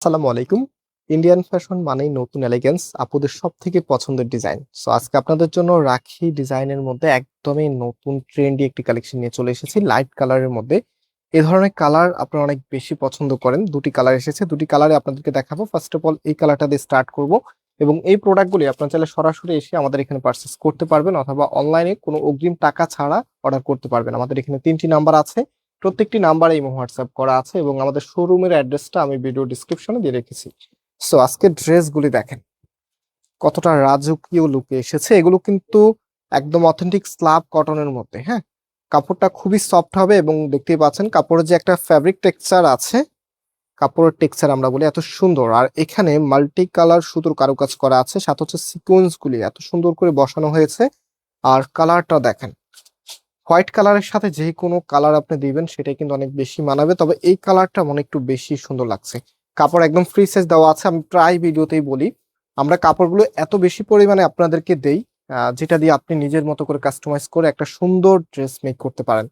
আসসালামু আলাইকুম। Indian fashion মানেই নতুন এলিগেন্স, আপুদের সব থেকে পছন্দের ডিজাইন। সো আজকে আপনাদের জন্য রাখি ডিজাইনের মধ্যে একদমই নতুন ট্রেন্ডি একটি কালেকশন নিয়ে চলে এসেছি লাইট কালারের মধ্যে। এই ধরনের কালার আপনারা অনেক বেশি পছন্দ করেন। দুটি কালার এসেছে, দুটি কালারে আপনাদেরকে দেখাবো। ফার্স্ট অফ অল এই কালারটা দিয়ে স্টার্ট করব, এবং এই প্রোডাক্টগুলি আপনারা চাইলে সরাসরি এসে আমাদের এখানে পারচেস করতে পারবেন, অথবা অনলাইনে কোনো অগ্রিম টাকা ছাড়া অর্ডার করতে পারবেন। আমাদের এখানে 3টি নাম্বার আছে, প্রত্যেকটি নাম্বারে ইমো হোয়াটসঅ্যাপ করা আছে, এবং আমাদের শোরুমের অ্যাড্রেসটা আমি ভিডিও ডিসক্রিপশনে দিয়ে রেখেছি। সো আজকে ড্রেসগুলি দেখেন কতটা রাজকীয় লুকে এসেছে। এগুলো কিন্তু একদম অথেন্টিক স্লাব কটনের মধ্যে, হ্যাঁ। কাপড়টা খুবই সফট হবে, এবং দেখতেই পাচ্ছেন কাপড়ের যে একটা ফ্যাব্রিক টেক্সচার আছে, কাপড়ের টেক্সচার আমরা বলি, এত সুন্দর। আর এখানে মাল্টি কালার সুতোর কারুকাজ করা আছে, সাথে হচ্ছে সিকোয়েন্স গুলি এত সুন্দর করে বসানো হয়েছে। আর কালারটা দেখেন, হোয়াইট কালারের সাথে যে কোনো কালার আপনি দিবেন সেটাই কিন্তু অনেক বেশি মানাবে, তবে এই কালারটা মনে একটু বেশি সুন্দর লাগছে। কাপড় একদম ফ্রি সাইজ দেওয়া আছে। আমি প্রায় ভিডিওতেই বলি আমরা কাপড়গুলো এত বেশি পরিমাণে আপনাদেরকে দেই, যেটা দিয়ে আপনি নিজের মতো করে কাস্টমাইজ করে একটা সুন্দর ড্রেস মেক করতে পারেন।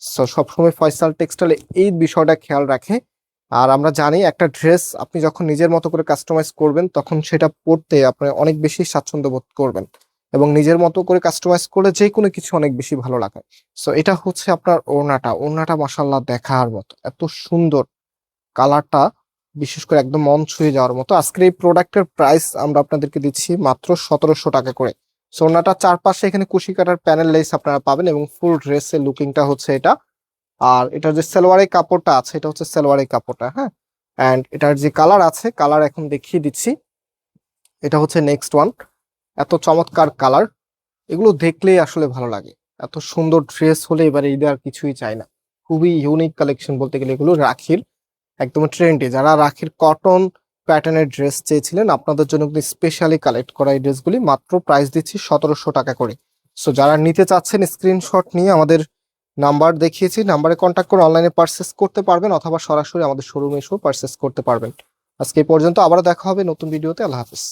সো সবসময় ফয়সাল টেক্সটাইল এই বিষয়টা খেয়াল রাখে। আর আমরা জানি একটা ড্রেস আপনি যখন নিজের মতো করে কাস্টমাইজ করবেন তখন সেটা পরতে আপনি অনেক বেশি স্বাচ্ছন্দ্য বোধ করবেন, এবং নিজের মতো করে কাস্টমাইজ করলে যে কোনো কিছু অনেক বেশি ভালো লাগে। সো এটা হচ্ছে আপনার ওড়নাটা। ওড়নাটা মাশাআল্লাহ দেখার মতো, এত সুন্দর কালারটা, বিশেষ করে একদম মন ছুঁয়ে যাওয়ার মতো। আজকের এই প্রোডাক্টের প্রাইস আমরা আপনাদেরকে দিচ্ছি মাত্র 1700 টাকা করে। সো ওড়নাটা চারপাশে এখানে কুশি কাটার প্যানেল লেস আপনারা পাবেন, এবং ফুল ড্রেসের লুকিংটা হচ্ছে এটা। আর এটার যে সালোয়ারের কাপড়টা আছে এটা হচ্ছে সালোয়ারের কাপড়টা, হ্যাঁ। এন্ড এটার যে কালার আছে, কালার এখন দেখিয়ে দিচ্ছি। এটা হচ্ছে নেক্সট ওয়ান। এত চমৎকার কালার, এগুলো দেখলেই আসলে ভালো লাগে। এত সুন্দর ড্রেস হলে এবারে ঈদে আর কিছুই চাই না। খুবই ইউনিক কালেকশন বলতে গেলে এগুলো রাখির, একদম ট্রেন্ডি। যারা রাখির কটন প্যাটার্নের ড্রেস চেয়েছিলেন আপনাদের জন্য কিন্তু স্পেশালি কালেক্ট করা এই ড্রেসগুলি মাত্র প্রাইস দিচ্ছি 1700 টাকা করে। সো যারা নিতে চাচ্ছেন স্ক্রিনশট নিয়ে আমাদের নাম্বার দেখিয়েছি, নাম্বারে কন্ট্যাক্ট করে অনলাইনে পারচেস করতে পারবেন, অথবা সরাসরি আমাদের শোরুমে এসেও পারচেস করতে পারবেন। আজকে এই পর্যন্ত, আবারও দেখা হবে নতুন ভিডিওতে। আল্লাহ হাফিজ।